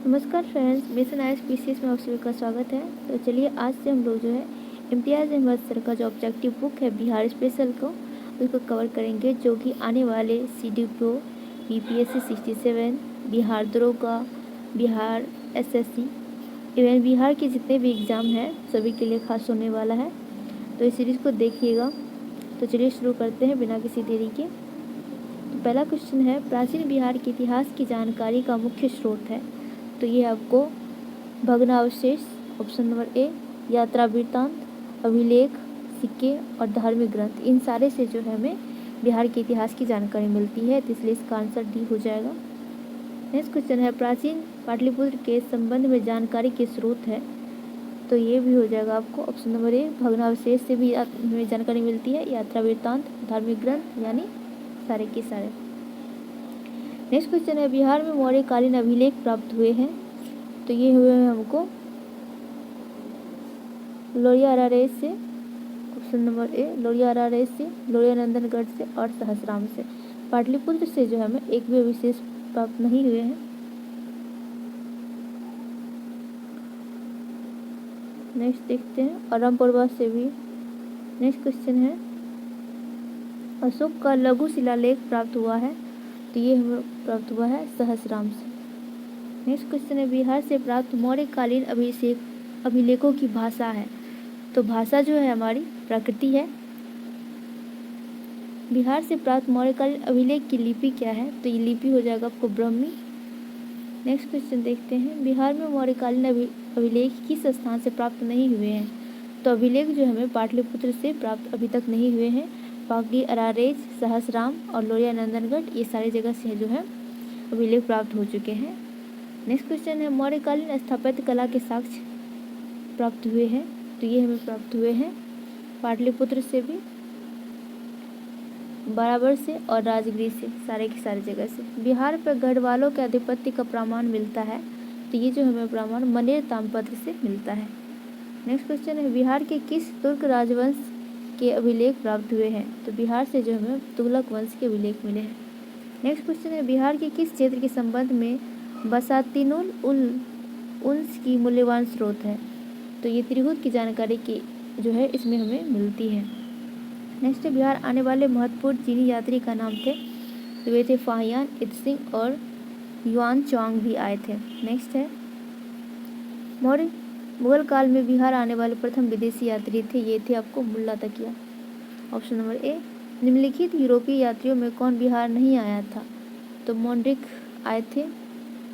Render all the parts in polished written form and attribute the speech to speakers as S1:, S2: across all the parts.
S1: नमस्कार friends, mission ISPCS में आप सभी का स्वागत है। तो चलिए आज से हम लोग जो है इम्तियाज़ अहमद सर का जो ऑब्जेक्टिव बुक है बिहार स्पेशल को उसको कवर करेंगे, जो कि आने वाले CDPO, BPSC 67, बिहार दरोगा, बिहार SSC, इवन बिहार के जितने भी एग्ज़ाम हैं सभी के लिए खास होने वाला है। तो इस सीरीज़ को देखिएगा। तो चलिए शुरू करते हैं बिना किसी देरी के। तो पहला क्वेश्चन है, प्राचीन बिहार के इतिहास की जानकारी का मुख्य स्रोत है। तो ये आपको भग्नावशेष ऑप्शन नंबर ए, यात्रा वृत्तांत, अभिलेख, सिक्के और धार्मिक ग्रंथ, इन सारे से जो है हमें बिहार के इतिहास की जानकारी मिलती है। तो इसलिए इसका आंसर डी हो जाएगा। नेक्स्ट क्वेश्चन है, प्राचीन पाटलिपुत्र के संबंध में जानकारी के स्रोत है। तो ये भी हो जाएगा आपको ऑप्शन नंबर ए, भग्नावशेष से भी हमें जानकारी मिलती है, यात्रा वृत्तांत, धार्मिक ग्रंथ, यानी सारे के सारे। नेक्स्ट क्वेश्चन है, बिहार में मौर्यकालीन अभिलेख प्राप्त हुए हैं। तो ये हुए हैं हमको लोरिया अरारेस से, ऑप्शन नंबर ए, लोरिया अरारेस से, लोरिया नंदनगढ़ से और सहसराम से। पाटलिपुत्र से जो हमें एक भी विशेष प्राप्त नहीं हुए हैं। नेक्स्ट देखते हैं, और रामपुरवा से भी। नेक्स्ट क्वेश्चन है, अशोक का लघु शिलालेख प्राप्त हुआ है। तो ये हमें प्राप्त हुआ है सहसराम से। नेक्स्ट क्वेश्चन है, बिहार से प्राप्त मौर्यकालीन अभिलेखों की भाषा है। तो भाषा जो है हमारी प्राकृति है। बिहार से प्राप्त मौर्यकालीन अभिलेख की लिपि क्या है। तो ये लिपि हो जाएगा आपको ब्राह्मी। नेक्स्ट क्वेश्चन देखते हैं, बिहार में मौर्यकालीन अभिलेख किस स्थान से प्राप्त नहीं हुए हैं। तो अभिलेख जो हमें पाटलिपुत्र से प्राप्त अभी तक नहीं हुए हैं। बाकी अरारेज, सहसराम और लोरिया नंदनगढ़, ये सारी जगह से जो है अभिलेख प्राप्त हो चुके हैं। नेक्स्ट क्वेश्चन है, मौर्यकालीन स्थापत्य कला के साक्ष्य प्राप्त हुए हैं। तो ये हमें प्राप्त हुए हैं पाटलिपुत्र से भी, बराबर से और राजगीर से, सारे की सारी जगह से। बिहार पर गढ़वालों के आधिपत्य का प्रमाण मिलता है। तो ये जो हमें प्रमाण मनेर ताम्रपत्र से मिलता है। नेक्स्ट क्वेश्चन है, बिहार के किस तुर्क राजवंश के अभिलेख प्राप्त हुए हैं। तो बिहार से जो हमें तुगलक वंश के अभिलेख मिले हैं। नेक्स्ट क्वेश्चन है, बिहार के किस क्षेत्र के संबंध में बसातिनुल उन्स की मूल्यवान स्रोत है। तो ये त्रिहुत की जानकारी की जो है इसमें हमें मिलती है। नेक्स्ट है, बिहार आने वाले महत्वपूर्ण चीनी यात्री का नाम थे। तो वे थे फाहियान, इत्सिंग और युआन चौंग भी आए थे। नेक्स्ट है, मुगल काल में बिहार आने वाले प्रथम विदेशी यात्री थे। ये थे आपको मुल्ला तकिया, ऑप्शन नंबर ए। निम्नलिखित यूरोपीय यात्रियों में कौन बिहार नहीं आया था। तो मोन्ड्रिक आए थे,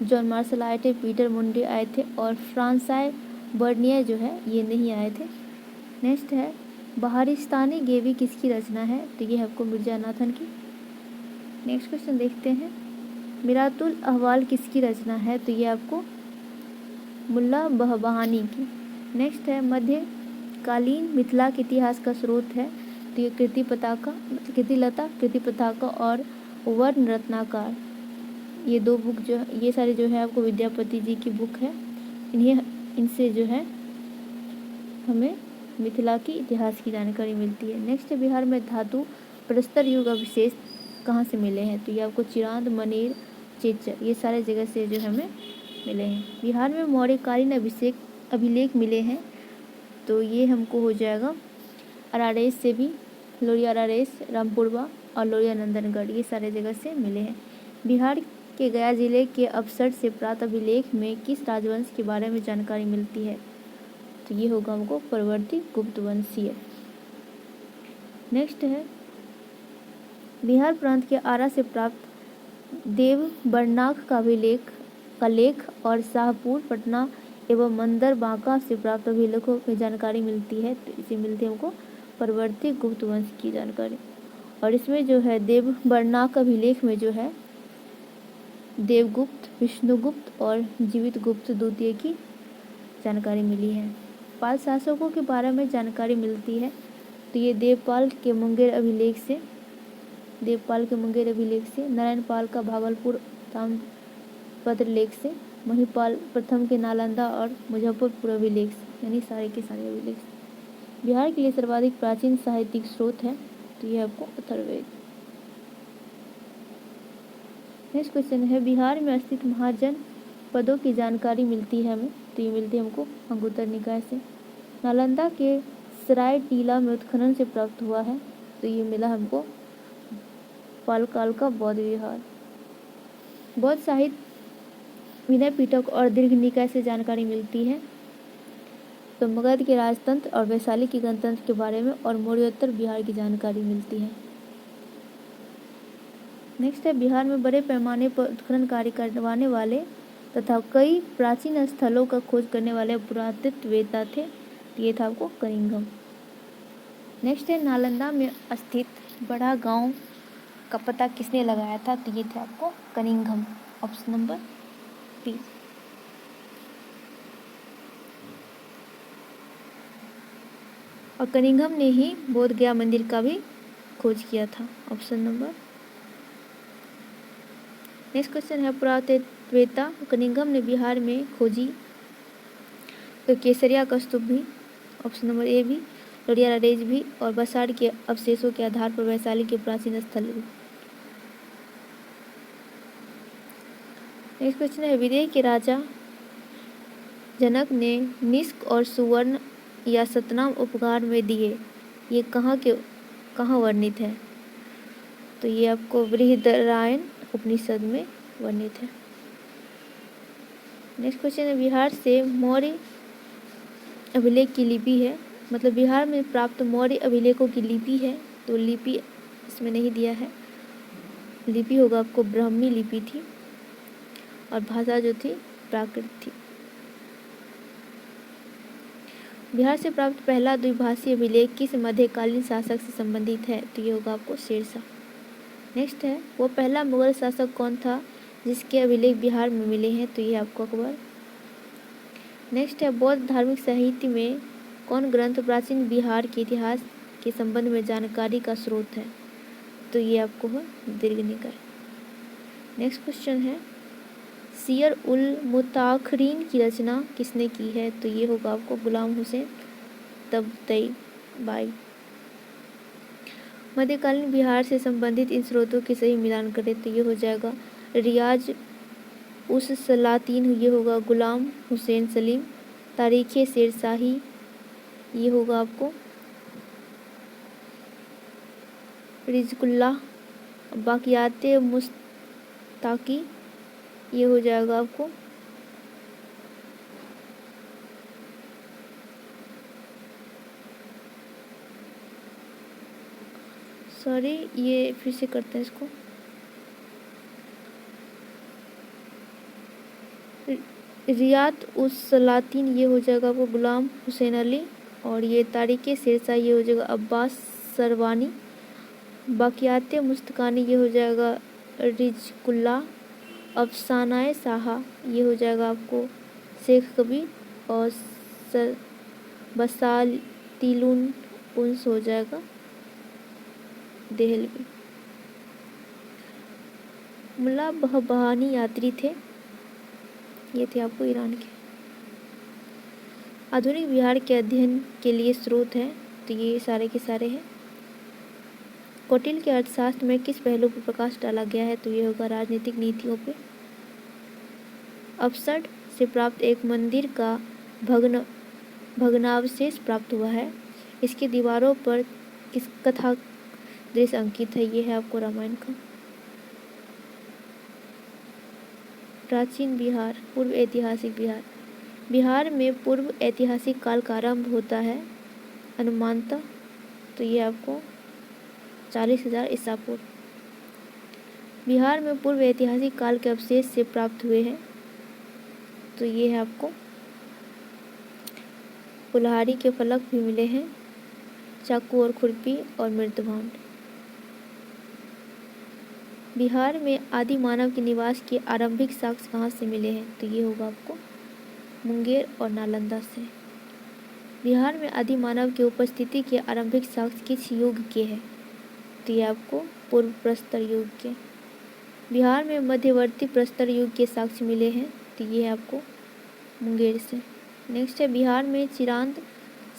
S1: जॉन मार्शल आए थे, पीटर मुंडे आए थे और फ्रांसाई बर्नियर जो है ये नहीं आए थे। नेक्स्ट है, बहारिस्तानी गेवी किसकी रचना है। तो ये है आपको मिर्जा नाथन की। नेक्स्ट क्वेश्चन देखते हैं, मिरातुल अहवाल किसकी रचना है। तो ये आपको मुल्ला बहानी की। नेक्स्ट है, मध्यकालीन मिथिला के इतिहास का स्रोत है। तो ये कीर्तिलता, कृति पताका और वर्ण रत्नाकर, ये दो बुक जो है, ये सारे जो है आपको विद्यापति जी की बुक है। इनसे जो है हमें मिथिला की इतिहास की जानकारी मिलती है। नेक्स्ट है, बिहार में धातु प्रस्तर युग अवशेष कहाँ से मिले हैं। तो ये आपको चिरांद, मनेर, चेचर, ये सारे जगह से जो हमें मिले हैं। बिहार में मौर्यकालीन अभिलेख मिले हैं। तो ये हमको हो जाएगा अरारेस से भी, लोरिया अरारेस, रामपुरवा और लोरिया नंदनगढ़, ये सारे जगह से मिले हैं। बिहार के गया जिले के अवसर से प्राप्त अभिलेख में किस राजवंश के बारे में जानकारी मिलती है। तो ये होगा हमको परवर्ती गुप्त वंशीय। नेक्स्ट है, बिहार प्रांत के आरा से प्राप्त देव बरनाक का लेख और शाहपुर, पटना एवं मंदर बांका से प्राप्त अभिलेखों में जानकारी मिलती है। तो इसे मिलती है हमको परवर्ती गुप्त वंश की जानकारी। और इसमें जो है देव बरनाक अभिलेख में जो है देवगुप्त, विष्णुगुप्त और जीवित गुप्त द्वितीय की जानकारी मिली है। पाल शासकों के बारे में जानकारी मिलती है। तो ये देवपाल के मुंगेर अभिलेख से, नारायण पाल का भागलपुर ताम्रपत्र लेख से, महिपाल प्रथम के नालंदा और मुजफ्फरपुर अभिलेख से, यानी सारे के सारे अभिलेख से। बिहार के लिए सर्वाधिक प्राचीन साहित्यिक स्रोत है। तो ये आपको अथर्ववेद। नेक्स्ट क्वेश्चन है, बिहार में स्थित महाजन पदों की जानकारी मिलती है हमें, तो ये मिलती है हमको अंगुत्तर निकाय से। नालंदा के सराय टीला में उत्खनन से प्राप्त हुआ है, तो ये मिला हमको पाल काल का बौद्ध विहार। बौद्ध साहित्य विनय पिटक और दीर्घ निकाय से जानकारी मिलती है, तो मगध के राजतंत्र और वैशाली के गणतंत्र के बारे में और मौर्योत्तर बिहार की जानकारी मिलती है। नेक्स्ट है, बिहार में बड़े पैमाने पर उत्खनन कार्य करवाने वाले तथा कई प्राचीन स्थलों का खोज करने वाले पुरातत्ववेत्ता थे, ये था आपको कनिंघम। नेक्स्ट है, नालंदा में स्थित बड़ा गांव का पता किसने लगाया था, तो ये थे आपको कनिंघम। Option number B. और कनिंघम ने ही बोध गया मंदिर का भी खोज किया था। Option number. नेक्स्ट क्वेश्चन है, पुरातत्ववेत्ता कनिंघम ने बिहार में खोजी तो केसरिया का स्तूप भी, ऑप्शन नंबर ए भी, लोरिया रेज भी, और बसाड़ के अवशेषों के आधार पर वैशाली के प्राचीन स्थल भी। नेक्स्ट क्वेश्चन है, विदेह के राजा जनक ने निष्क और सुवर्ण या सतनाम उपहार में दिए, ये कहाँ वर्णित है, तो ये आपको बृहदारण्यक उपनिषद में वर्णित है। नेक्स्ट क्वेश्चन है, बिहार से मौर्य अभिलेख की लिपि है, मतलब बिहार में प्राप्त मौर्य अभिलेखों की लिपि है, तो लिपि इसमें नहीं दिया है। लिपि होगा आपको ब्राह्मी लिपि थी और भाषा जो थी प्राकृत थी। बिहार से प्राप्त पहला द्विभाषी अभिलेख किस मध्यकालीन शासक से संबंधित है, तो ये होगा आपको शेरशाह। नेक्स्ट है, वो पहला मुगल शासक कौन था जिसके अभिलेख बिहार में मिले हैं, तो ये आपको अकबर। नेक्स्ट है, बौद्ध धार्मिक साहित्य में कौन ग्रंथ प्राचीन बिहार के इतिहास के संबंध में जानकारी का स्रोत है, तो ये आपको है दीर्घ निकाय। नेक्स्ट क्वेश्चन है, सियर उल मुताखरीन की रचना किसने की है, तो ये होगा आपको गुलाम हुसैन तबतई। मध्यकालीन बिहार से संबंधित इन स्रोतों के सही मिलान करें, तो ये हो जाएगा रियाज उस सलातीन, ये होगा गुलाम हुसैन सलीम। तारीख़े शेरशाही, ये होगा आपको रिज़कुल्लाह। बाक़ियाते मुस्ताकी, ये हो जाएगा आपको ये फिर से करते हैं इसको। रियात उस सलातीन, ये हो जाएगा आपको गुलाम हुसैन अली, और ये तारीख़े शेरशाह, ये हो जाएगा अब्बास सरवानी। बाक़ियाते मुस्तकानी, ये हो जाएगा रिज़कुल्लाह। अफसानाए साहा, ये हो जाएगा आपको शेख कबीर, और बसातिलुन उन्स हो जाएगा देहलवी। मुल्ला बहबानी यात्री थे, ये थे आपको ईरान के। आधुनिक बिहार के अध्ययन के लिए स्रोत हैं, तो ये सारे के सारे हैं। कौटिल्य के अर्थशास्त्र में किस पहलू पर प्रकाश डाला गया है, तो ये होगा राजनीतिक नीतियों पे। अपसट से प्राप्त एक मंदिर का भग्नावशेष प्राप्त हुआ है, इसकी दीवारों पर किस कथा दृश्य अंकित है, ये है आपको रामायण का। प्राचीन बिहार, पूर्व ऐतिहासिक बिहार। बिहार में पूर्व ऐतिहासिक काल का आरंभ होता है अनुमानतः, तो ये आपको 40,000 ईसा पूर्व। बिहार में पूर्व ऐतिहासिक काल के अवशेष से प्राप्त हुए हैं, तो ये है आपको कुल्हाड़ी के फलक भी मिले हैं, चाकू और खुरपी और मृतभांड। बिहार में आदि मानव के निवास के आरंभिक साक्ष्य कहाँ से मिले हैं, तो ये होगा आपको मुंगेर और नालंदा से। बिहार में आदि मानव की उपस्थिति के आरंभिक साक्ष्य किस युग के हैं, तो ये आपको पूर्व प्रस्तर युग के। बिहार में मध्यवर्ती प्रस्तर युग के साक्ष्य मिले हैं, तो ये है आपको मुंगेर से। नेक्स्ट है, बिहार में चिरांद,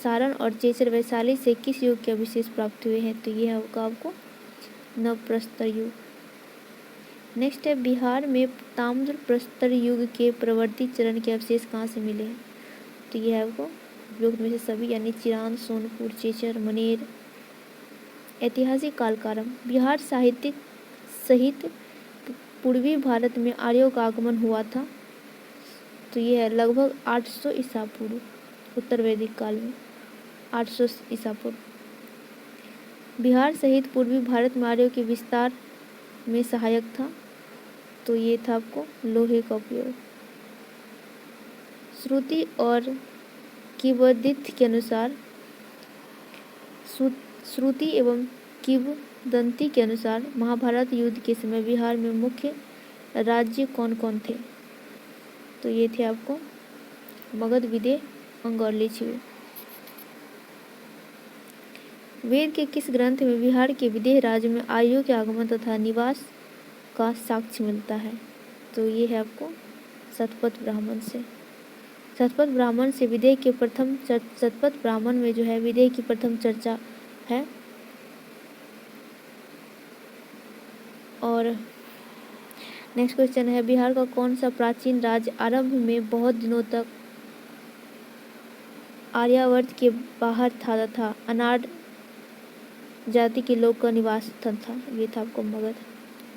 S1: सारण और चेचर वैशाली से किस युग के अवशेष प्राप्त हुए हैं, तो ये होगा आपको नवप्रस्तर युग। नेक्स्ट है बिहार में ताम्र प्रस्तर युग के प्रवर्ती चरण के अवशेष कहाँ से मिले हैं? तो ये है आपको उपयुक्त में से सभी यानी चिरांद, सोनपुर, चेचर, मनेर। ऐतिहासिक कालकारम बिहार साहित्यिक सहित पूर्वी भारत में आर्यों का आगमन हुआ था। तो ये है लगभग 800 ईसा पूर्व, उत्तर वैदिक काल में 800 ईसा पूर्व। बिहार सहित पूर्वी भारत में आर्यों के विस्तार में सहायक था। तो ये था आपको लोहे का उपयोग। श्रुति और किंवदंती के अनुसार श्रुति एवं किंवदंती के अनुसार महाभारत युद्ध के समय बिहार में मुख्य राज्य कौन कौन थे? तो ये थे आपको मगध, विदेह, अंग और लिच्छवी। वेद के किस ग्रंथ में बिहार के विदेह राज्य में आर्यों के आगमन तथा निवास का साक्ष्य मिलता है? तो ये है आपको शतपथ ब्राह्मण से। शतपथ ब्राह्मण से विदेह के प्रथम शतपथ ब्राह्मण में जो है विदेह की प्रथम चर्चा है। और नेक्स्ट क्वेश्चन है बिहार का कौन सा प्राचीन राज्य आरंभ में बहुत दिनों तक आर्यावर्त के बाहर था तथा अनार्य जाति के लोग का निवास स्थल था? ये था आपको मगध।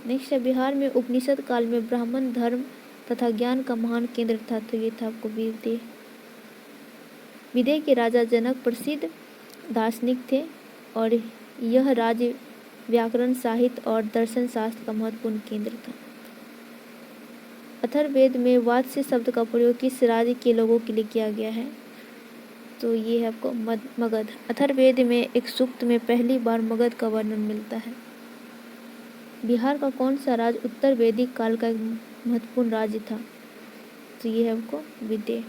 S1: नेक्स्ट है बिहार में उपनिषद काल में ब्राह्मण धर्म तथा ज्ञान का महान केंद्र था। तो ये था आपको विदेह। विदेह के राजा जनक प्रसिद्ध दार्शनिक थे और यह राज्य व्याकरण, साहित्य और दर्शन शास्त्र का महत्वपूर्ण केंद्र था। अथर्ववेद में वात्स्य शब्द का प्रयोग किस राज्य के लोगों के लिए किया गया है? तो ये है आपको मगध। अथर्ववेद में एक सूक्त में पहली बार मगध का वर्णन मिलता है। बिहार का कौन सा राज्य उत्तर वैदिक काल का एक महत्वपूर्ण राज्य था? तो ये है आपको विदेह।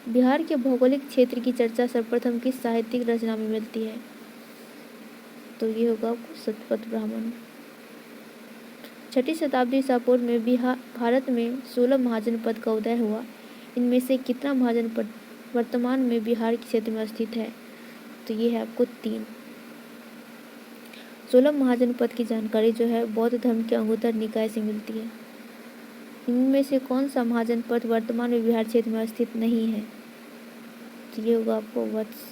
S1: बिहार के भौगोलिक क्षेत्र की चर्चा सर्वप्रथम किस साहित्यिक रचना में मिलती है? तो ये होगा आपको शतपथ ब्राह्मण। 6वीं शताब्दी ईसा पूर्व में भारत में 16 महाजनपद का उदय हुआ। इनमें से कितना महाजनपद वर्तमान में बिहार के क्षेत्र में स्थित है? तो ये है आपको 3। 16 महाजनपद की जानकारी जो है बौद्ध धर्म के अंगुत्तर निकाय से मिलती है। इनमें से कौन सा महाजनपद वर्तमान में बिहार क्षेत्र में स्थित नहीं है? तो ये होगा आपको वत्स।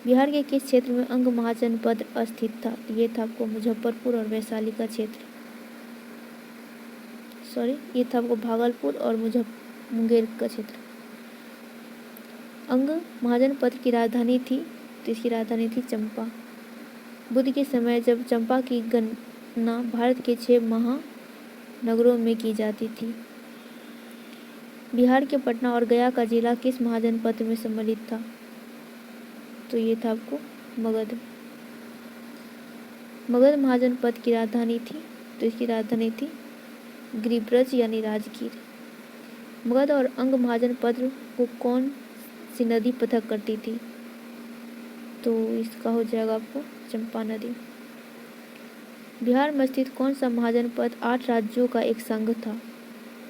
S1: बिहार के किस क्षेत्र में अंग महाजनपद स्थित था? तो ये था आपको मुजफ्फरपुर और वैशाली का क्षेत्र। ये था आपको भागलपुर और मुंगेर का क्षेत्र। अंग महाजनपद की राजधानी थी, तो इसकी राजधानी थी चंपा। बुद्ध के समय जब चंपा की गणना भारत के 6 महानगरों में की जाती थी। बिहार के पटना और गया का जिला किस महाजनपद में सम्मिलित था? तो ये था आपको मगध। मगध महाजनपद की राजधानी थी, तो इसकी राजधानी थी गिरिब्रज यानी राजगीर। मगध और अंग महाजनपद को कौन सी नदी पृथक करती थी? तो इसका हो जाएगा आपको चंपा नदी। बिहार में स्थित कौन सा महाजनपद 8 राज्यों का एक संघ था?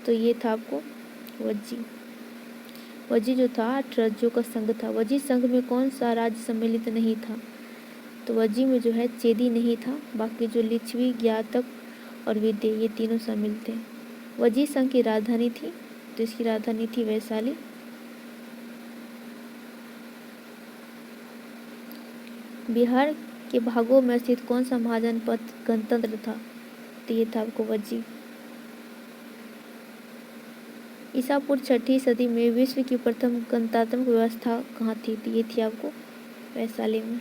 S1: तो ये था आपको वज्जी। वज्जी जो था 8 राज्यों का संघ था। वज्जी संघ में कौन सा राज्य सम्मिलित नहीं था? तो वज्जी में जो है चेदी नहीं था, बाकी जो लिच्छवी, ज्ञातक और विदेह ये तीनों शामिल थे। वज्जी संघ की राजधानी थी, तो इसकी राजधानी थी वैशाली। बिहार के भागों में स्थित कौन सा महाजनपद गणतंत्र था? तो ये था आपको वज्जी। ईसा पूर्व 6वीं सदी में विश्व की प्रथम गणतांत्रिक व्यवस्था कहाँ थी? तो ये थी आपको वैशाली में।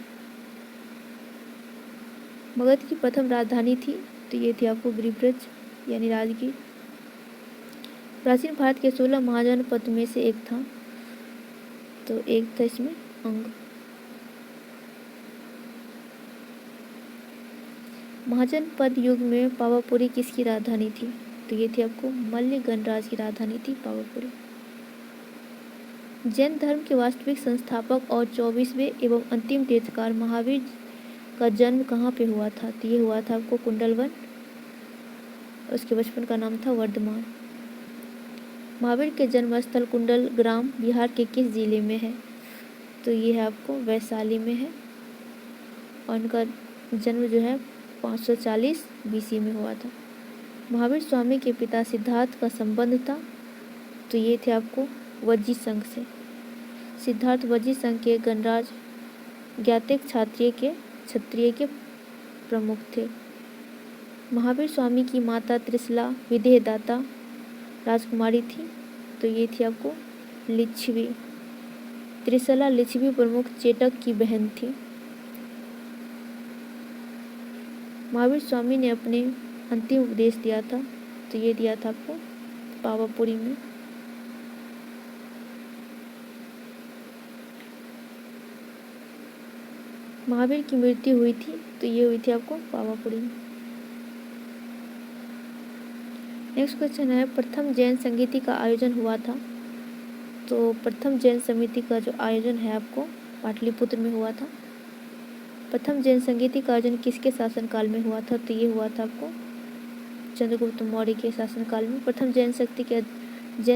S1: मगध की प्रथम राजधानी थी, तो ये थी आपको गिरिब्रज यानी राजगीर। प्राचीन भारत के 16 महाजनपद में से एक था, तो एक था इसमें अंग। महाजनपद युग में पावापुरी किसकी राजधानी थी? तो ये थी आपको मल्ल गणराज की राजधानी थी पावापुरी। जैन धर्म के वास्तविक संस्थापक और 24वें एवं अंतिम तीर्थकार महावीर का जन्म कहाँ पे हुआ था? तो ये हुआ था आपको कुंडलवन। उसके बचपन का नाम था वर्धमान। महावीर के जन्म स्थल कुंडल ग्राम बिहार के किस जिले में है? तो ये है आपको वैशाली में है। और उनका जन्म जो है 540 BC में हुआ था। महावीर स्वामी के पिता सिद्धार्थ का संबंध था, तो ये थे आपको वज्जी संघ से। सिद्धार्थ वज्जी संघ के गणराज ज्ञातिक क्षत्रिय के प्रमुख थे। महावीर स्वामी की माता त्रिशला विदेहदाता राजकुमारी थी, तो ये थी आपको लिच्छवी। त्रिशला लिच्छवी प्रमुख चेटक की बहन थी। महावीर स्वामी ने अपने अंतिम उपदेश दिया था, तो ये दिया था आपको पावापुरी में। महावीर की मृत्यु हुई थी, तो ये हुई थी आपको पावापुरी में। नेक्स्ट क्वेश्चन है, प्रथम जैन संगीति का आयोजन हुआ था। तो प्रथम जैन समिति का जो आयोजन है आपको पाटलिपुत्र में हुआ था। प्रथम जैन संगीति का आयोजन किसके शासनकाल में हुआ था? तो ये हुआ था आपको चंद्रगुप्त मौर्य के शासनकाल में। प्रथम जैन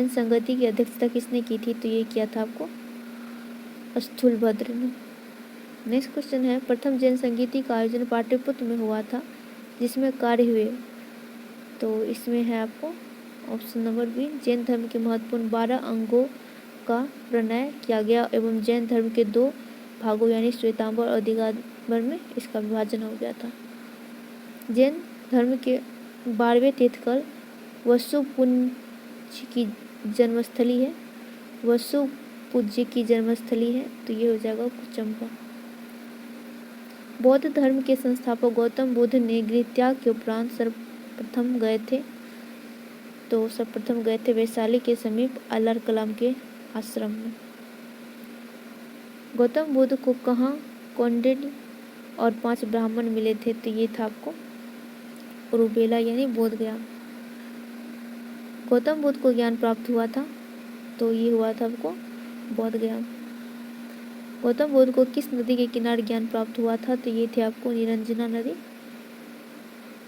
S1: संगति की अध्यक्षता किसने की थी? तो ये किया था आपको स्थूलभद्र ने। नेक्स्ट क्वेश्चन है, प्रथम जैन संगीति का आयोजन पाटलिपुत्र में हुआ था, जिसमें कार्य हुए। तो इसमें है आपको ऑप्शन नंबर बी, जैन धर्म के महत्वपूर्ण 12 अंगों का प्रणयन किया गया एवं जैन धर्म के 2 भागों यानी श्वेतांबर और दिगंबर में इसका विभाजन हो गया था। जैन धर्म के 12वें तीर्थंकर वसु पूज्य की जन्मस्थली है। वसु पूज्य की जन्मस्थली है, तो ये हो जाएगा चंपा। बौद्ध धर्म के संस्थापक गौतम बुद्ध ने गृह त्याग के उपरांत सर्वप्रथम गए थे वैशाली के समीप अल्लाह कलाम के आश्रम में। गौतम बुद्ध को कहाँ कौंडिन्य और 5 ब्राह्मण मिले थे? तो ये था आपको उरुबेला यानी बोध गया। गौतम बुद्ध को ज्ञान प्राप्त हुआ था, तो ये हुआ था आपको बोध गया। गौतम बुद्ध को किस नदी के किनारे ज्ञान प्राप्त हुआ था? तो ये थे आपको निरंजना नदी।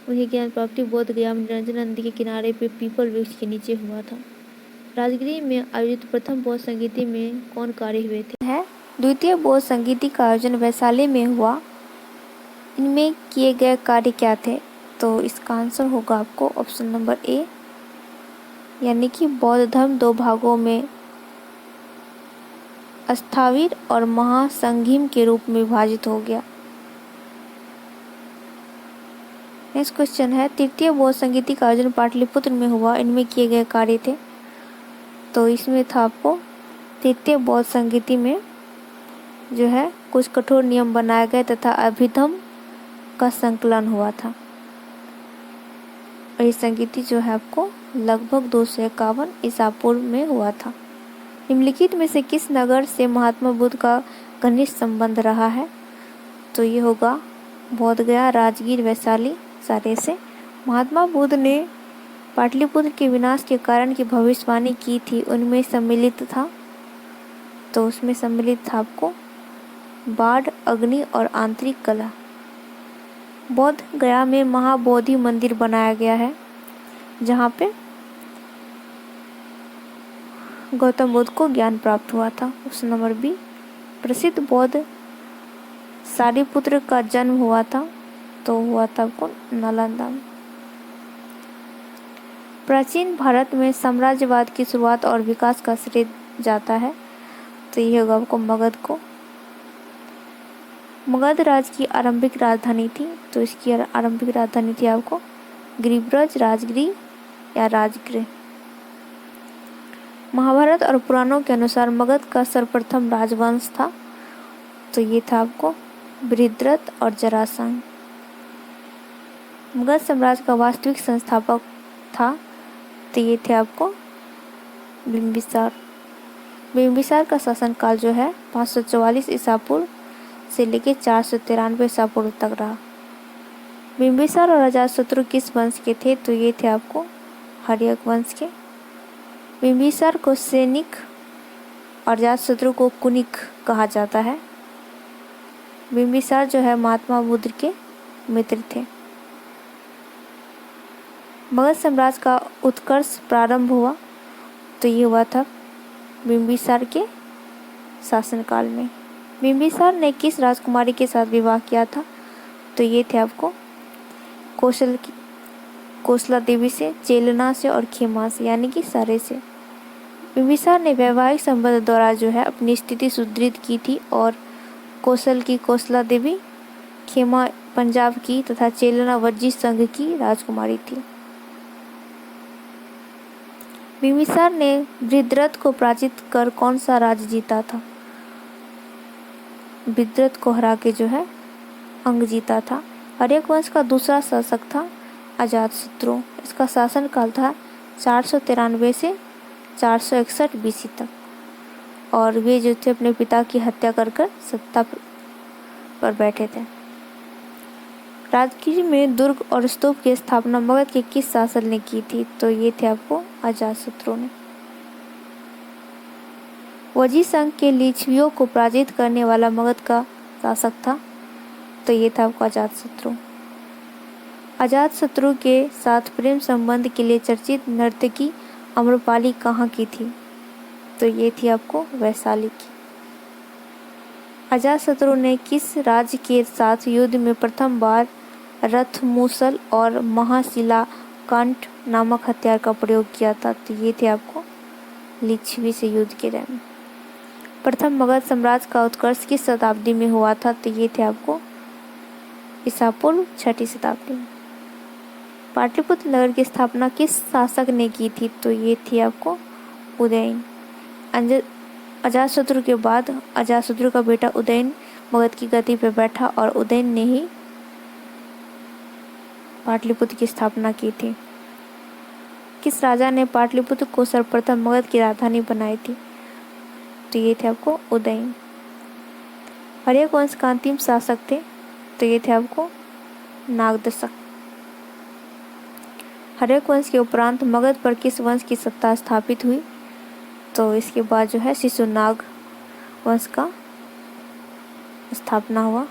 S1: उन्हें ज्ञान प्राप्ति बोध गया में निरंजना नदी के किनारे पे पीपल वृक्ष के नीचे हुआ था। राजगीर में आयोजित प्रथम बौद्ध संगीति में कौन कार्य हुए थे? द्वितीय बौद्ध संगीति का आयोजन वैशाली में हुआ। इनमें किए गए कार्य क्या थे? तो इसका आंसर होगा आपको ऑप्शन नंबर ए, यानी कि बौद्ध धर्म 2 भागों में स्थाविर और महासंघिम के रूप में विभाजित हो गया। नेक्स्ट क्वेश्चन है, तृतीय बौद्ध संगीति का आयोजन पाटलिपुत्र में हुआ। इनमें किए गए कार्य थे। तो इसमें था आपको तृतीय बौद्ध संगीति में जो है कुछ कठोर नियम बनाए गए तथा अभिधम का संकलन हुआ था। और ये संगीति जो है आपको लगभग 251 ईसा पूर्व में हुआ था। निम्नलिखित में से किस नगर से महात्मा बुद्ध का घनिष्ठ संबंध रहा है? तो ये होगा बोध गया, राजगीर, वैशाली सारे से। महात्मा बुद्ध ने पाटलिपुत्र के विनाश के कारण की भविष्यवाणी की थी, उनमें सम्मिलित था। तो उसमें सम्मिलित था आपको बाढ़, अग्नि और आंतरिक कला। बोध गया में महाबोधि मंदिर बनाया गया है, जहाँ पे गौतम बुद्ध को ज्ञान प्राप्त हुआ था। ऑप्शन नंबर बी, प्रसिद्ध बौद्ध सारिपुत्र का जन्म हुआ था, तो हुआ था आपको नालंदा में। प्राचीन भारत में साम्राज्यवाद की शुरुआत और विकास का श्रेय जाता है, तो ये होगा आपको मगध को। मगध राज की आरंभिक राजधानी थी, तो इसकी आरंभिक राजधानी थी आपको गिरिब्रज, राजगिरी या राजगृह। महाभारत और पुराणों के अनुसार मगध का सर्वप्रथम राजवंश था, तो ये था आपको बृहद्रथ और जरासंध। मगध साम्राज्य का वास्तविक संस्थापक था, तो ये थे आपको बिंबिसार। बिंबिसार का शासनकाल जो है 544 ईसा पूर्व से लेकर 493 ईसा पूर्व तक रहा। बिंबिसार और अजातशत्रु किस वंश के थे? तो ये थे आपको हर्यक वंश के। बिंबिसार को सैनिक और अजातशत्रु को कुनिक कहा जाता है। बिंबिसार जो है महात्मा बुद्ध के मित्र थे। मगध साम्राज्य का उत्कर्ष प्रारंभ हुआ, तो ये हुआ था बिंबिसार के शासनकाल में। बिंबिसार ने किस राजकुमारी के साथ विवाह किया था? तो ये थे आपको कोसला देवी से, चेलना से और खेमा से, यानी कि सारे से। बिंबिसार ने वैवाहिक संबंध द्वारा जो है अपनी स्थिति सुदृढ़ की थी और कौशल की कोसला देवी, खेमा पंजाब की तथा चेलना वज्जी संघ की राजकुमारी थी। बिंबिसार ने बृहद्रथ को पराजित कर कौन सा राज्य जीता था? बृहद्रथ को हरा के जो है अंग जीता था। हर्यक वंश का दूसरा शासक था अजातशत्रु। इसका शासनकाल था 493 से 461 BC तक और वे जो थे अपने पिता की हत्या कर सत्ता पर बैठे थे। राजगीर में दुर्ग और स्तूप की स्थापना मगध के किस शासक ने की थी? तो ये थे आपको अजातशत्रु ने। वज्जी संघ के लिच्छवियों को पराजित करने वाला मगध का शासक था, तो ये था आपका अजातशत्रु। अजातशत्रु के साथ प्रेम संबंध के लिए चर्चित नर्तकी आम्रपाली कहाँ की थी? तो ये थी आपको वैशाली की। अजातशत्रु ने किस राज्य के साथ युद्ध में प्रथम बार रथ, मूसल और महाशिलाकांठ नामक हथियार का प्रयोग किया था? तो ये थे आपको लिच्छवी से युद्ध के दौरान। प्रथम मगध साम्राज्य का उत्कर्ष किस शताब्दी में हुआ था? तो ये थे आपको ईसा पूर्व 6वीं शताब्दी में। पाटलिपुत्र नगर की स्थापना किस शासक ने की थी? तो ये थी आपको उदयन। अजातशत्रु के बाद अजातशत्रु का बेटा उदयन मगध की गद्दी पर बैठा और उदयन ने ही पाटलिपुत्र की स्थापना की थी। किस राजा ने पाटलिपुत्र को सर्वप्रथम मगध की राजधानी बनाई थी? तो ये थे आपको उदयन। हर्यक वंश का अंतिम शासक थे, तो ये थे आपको नागदशक। हर्यक वंश के उपरांत मगध पर किस वंश की सत्ता स्थापित हुई? तो इसके बाद जो है शिशुनाग वंश का स्थापना हुआ।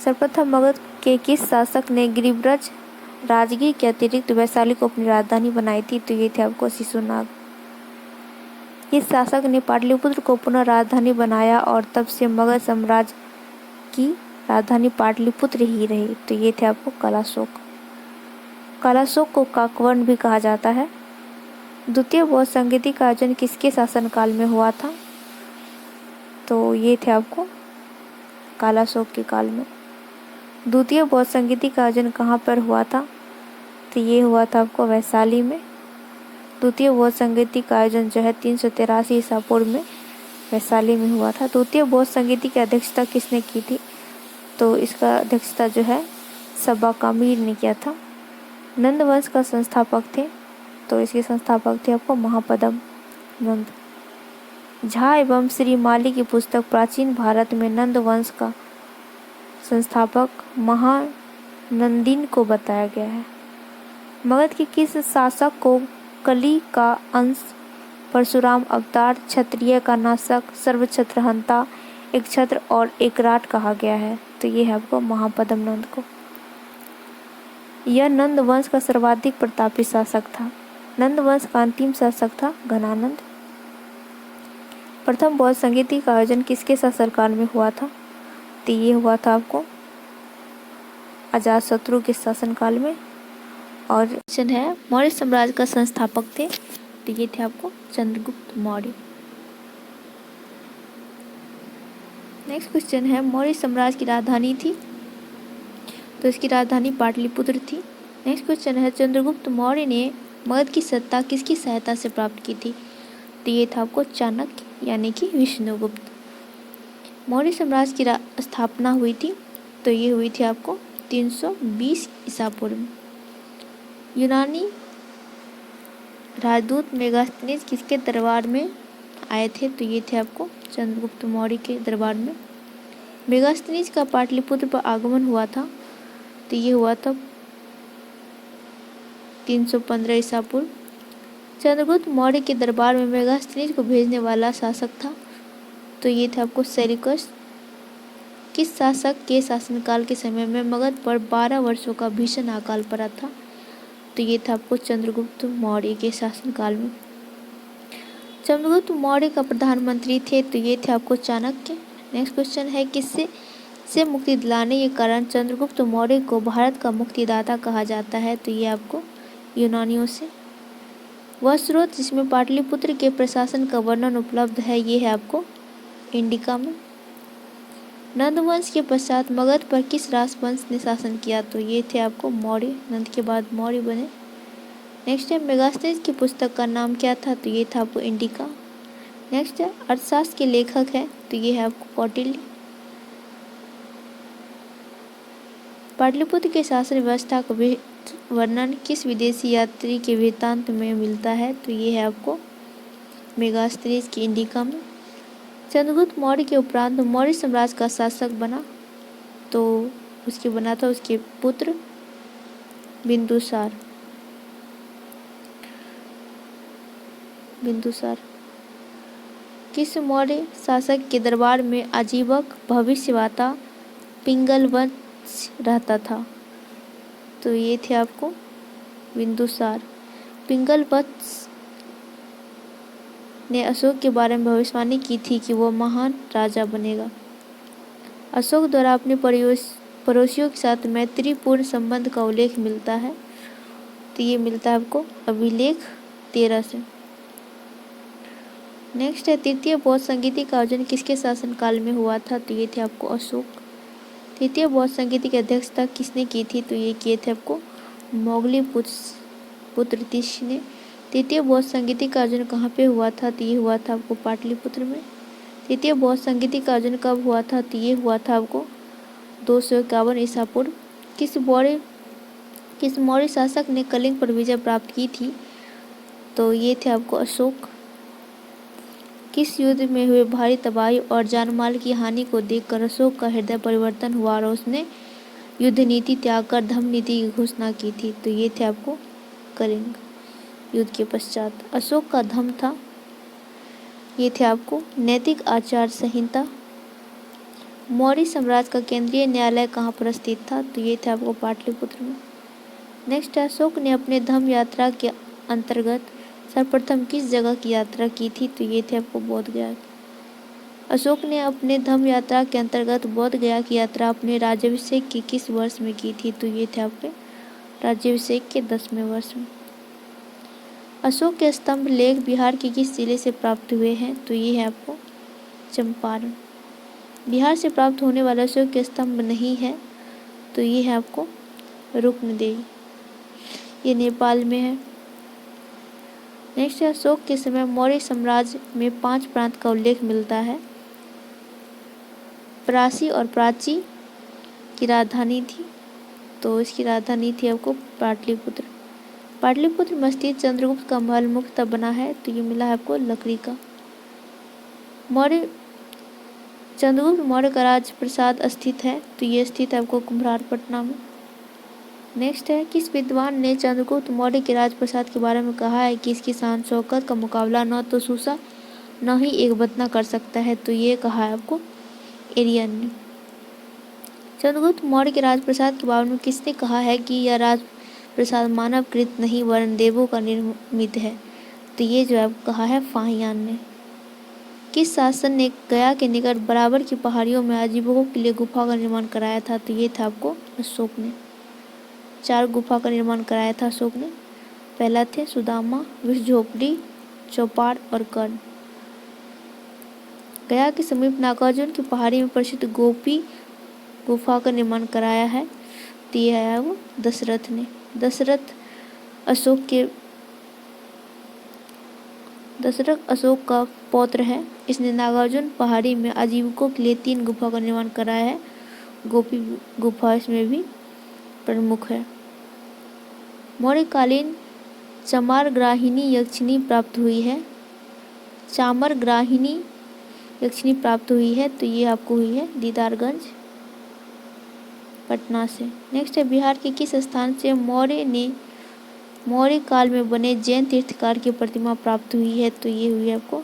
S1: सर्वप्रथम मगध के किस शासक ने गिरिब्रज राजगीर के अतिरिक्त वैशाली को अपनी राजधानी बनाई थी? तो ये थे आपको शिशुनाग। इस शासक ने पाटलिपुत्र को पुनः राजधानी बनाया और तब से मगध साम्राज्य की राजधानी पाटलिपुत्र ही रही। तो ये थे आपको कलाशोक। कलाशोक को काकवर्ण भी कहा जाता है। द्वितीय बौद्ध संगीति का आयोजन किसके शासनकाल में हुआ था? तो ये थे आपको कालाशोक के काल में। द्वितीय बौद्ध संगीति का आयोजन कहाँ पर हुआ था? तो ये हुआ था आपको वैशाली में। द्वितीय बौद्ध संगीति का आयोजन जो है 383 ईसा पूर्व में वैशाली में हुआ था। द्वितीय बौद्ध संगीति की अध्यक्षता किसने की थी? तो इसका अध्यक्षता जो है सब्बा कामिर ने किया था। नंद वंश का संस्थापक थे, तो इसके संस्थापक थे आपको महापद्म नंद। झा एवं श्री माली की पुस्तक प्राचीन भारत में नंद वंश का संस्थापक महानंदिन को बताया गया है। मगध के किस शासक को कली का अंश, परशुराम अवतार, क्षत्रिय का नाशक, सर्वक्षत्रहंता, एक छत्र और एक राट कहा गया है? तो ये है आपको महापद्म नंद को। यह नंद वंश का सर्वाधिक प्रतापी शासक था। नंद वंश का अंतिम शासक था घनानंद। प्रथम बौद्ध संगीति का आयोजन किसके शासनकाल में हुआ था? तो ये हुआ था आपको अजातशत्रु के शासनकाल में। और क्वेश्चन है मौर्य साम्राज्य का संस्थापक थे, तो ये थे आपको चंद्रगुप्त मौर्य। नेक्स्ट क्वेश्चन है मौर्य साम्राज्य की राजधानी थी, तो इसकी राजधानी पाटलिपुत्र थी। नेक्स्ट क्वेश्चन है चंद्रगुप्त मौर्य ने मगध की सत्ता किसकी सहायता से प्राप्त की थी? तो ये था आपको चाणक्य यानी कि विष्णुगुप्त। मौर्य साम्राज्य की स्थापना हुई थी, तो ये हुई थी आपको 320 ईसा पूर्व में। यूनानी राजदूत मेगास्थनीज किसके दरबार में आए थे? तो ये थे आपको चंद्रगुप्त मौर्य के दरबार में। मेगास्थनीज का पाटलिपुत्र पर आगमन हुआ था, तो ये हुआ था 315 ईसा पूर्व। चंद्रगुप्त मौर्य के दरबार में मेगास्थनीज को भेजने वाला शासक था, तो ये था आपको सेल्यूकस। किस शासक के शासनकाल के समय में मगध पर 12 वर्षों का भीषण अकाल पड़ा था? तो ये था आपको चंद्रगुप्त मौर्य के शासनकाल में। चंद्रगुप्त मौर्य का प्रधानमंत्री थे, तो ये थे आपको चाणक्य। नेक्स्ट क्वेश्चन है किससे से मुक्ति दिलाने के कारण चंद्रगुप्त मौर्य को भारत का मुक्तिदाता कहा जाता है। तो ये आपको यूनानियों से। वह स्रोत जिसमें पाटलिपुत्र के प्रशासन का वर्णन उपलब्ध है ये है आपको इंडिका में। नंद वंश के पश्चात मगध पर किस राजवंश ने शासन किया? तो ये थे आपको मौर्य। नंद के बाद मौर्य बने। नेक्स्ट है मेगास्थनीज की पुस्तक का नाम क्या था? तो ये था आपको इंडिका। नेक्स्ट है अर्थशास्त्र के लेखक है, तो ये है आपको कौटिल्य। पाटलिपुत्र के शासन व्यवस्था का वर्णन किस विदेशी यात्री के वृत्तांत में मिलता है? तो ये है आपको मेगास्थनीज की इंडिका में। चंद्रगुप्त मौर्य के उपरांत मौर्य साम्राज्य का शासक बना, तो उसके बना था उसके पुत्र बिंदुसार। किस मौर्य शासक के दरबार में आजीवक भविष्यवाता पिंगलवत्स रहता था? तो ये थे आपको बिंदुसार। पिंगलवत्स ने अशोक के बारे में भविष्यवाणी की थी कि वह महान राजा बनेगा। अशोक द्वारा अपने पड़ोसियों के साथ मैत्रीपूर्ण संबंध का उल्लेख मिलता है, तो ये मिलता है आपको अभिलेख 13 से। नेक्स्ट है तृतीय बौद्ध संगीति का आयोजन किसके शासनकाल में हुआ था? तो ये थे आपको अशोक। तृतीय बौद्ध संगीति की अध्यक्षता किसने की थी? तो ये किए थे आपको मौग्लीपुत्र तीस ने। तृतीय बौद्ध संगीति का आयोजन कहाँ पे हुआ था? तो ये हुआ था आपको पाटलिपुत्र में। तृतीय बौद्ध संगीति का आयोजन कब हुआ था? तो ये हुआ था आपको 251 ईसा पूर्व। किस मौर्य शासक ने कलिंग पर विजय प्राप्त की थी? तो ये थे आपको अशोक। किस युद्ध में हुए भारी तबाही और जानमाल की हानि को देखकर अशोक का हृदय परिवर्तन हुआ और उसने युद्ध नीति त्याग कर धम्म नीति की घोषणा की थी? तो ये थे आपको कलिंग युद्ध के पश्चात। अशोक का धम्म था, ये थे आपको नैतिक आचार संहिता। मौर्य साम्राज्य का केंद्रीय न्यायालय कहाँ पर स्थित था? तो ये थे आपको पाटलिपुत्र में। नेक्स्ट अशोक ने अपने धम्म यात्रा के अंतर्गत सर्वप्रथम किस जगह की यात्रा की थी? तो ये थे आपको बोध गया। अशोक ने अपने धम्म यात्रा के अंतर्गत बोध गया की यात्रा अपने राज्याभिषेक के किस वर्ष में की थी? तो ये थे आपके राज्याभिषेक के 10वें वर्ष में। अशोक के स्तंभ लेख बिहार के किस जिले से प्राप्त हुए हैं? तो ये है आपको चंपारण। बिहार से प्राप्त होने वाला अशोक के स्तंभ नहीं है, तो ये है आपको रुक्नदेही, ये नेपाल में है। नेक्स्ट है अशोक के समय मौर्य साम्राज्य में 5 प्रांत का उल्लेख मिलता है। प्राची और प्राची की राजधानी थी, तो इसकी राजधानी थी आपको पाटलिपुत्र। पाटलिपुत्र में स्थित चंद्रगुप्त का महल मुख्यतः बना है, तो ये मिला है आपको लकड़ी का। चंद्रगुप्त मौर्य का राजप्रासाद स्थित है, तो ये स्थित है आपको कुम्भरार पटना में। नेक्स्ट है किस विद्वान ने चंद्रगुप्त मौर्य के राजप्रासाद के बारे में कहा है कि इसकी शान शौकत का मुकाबला न तो सूसा न ही एक बतना कर सकता है? तो ये कहा है आपको एरियन ने। चंद्रगुप्त मौर्य के राजप्रासाद के बारे में किसने कहा है कि यह राजप्रासाद मानवकृत नहीं वरन देवों का निर्मित है? तो ये जो है कहा है फाहियान ने। किस शासक ने गया के निकट बराबर की पहाड़ियों में आजीवकों के लिए गुफा का निर्माण कराया था? तो ये था आपको अशोक ने। 4 गुफा का निर्माण कराया था अशोक ने। पहला थे सुदामा, विषझोपड़ी, चौपाड़ और कर्ण। गया के समीप नागार्जुन की पहाड़ी में प्रसिद्ध गोपी गुफा का निर्माण कराया है, तो यह है वो दशरथ ने। दशरथ अशोक का पौत्र है। इसने नागार्जुन पहाड़ी में आजीविकों के लिए 3 गुफा का निर्माण कराया है। गोपी गुफा इसमें भी प्रमुख है। मौर्यकालीन चामरग्राहिनी यक्षिणी प्राप्त हुई है। चामरग्राहिनी यक्षिणी प्राप्त हुई है, तो ये आपको हुई है दीदारगंज पटना से। नेक्स्ट है बिहार के किस स्थान से मौर्य काल में बने जैन तीर्थकार की प्रतिमा प्राप्त हुई है? तो ये हुई है आपको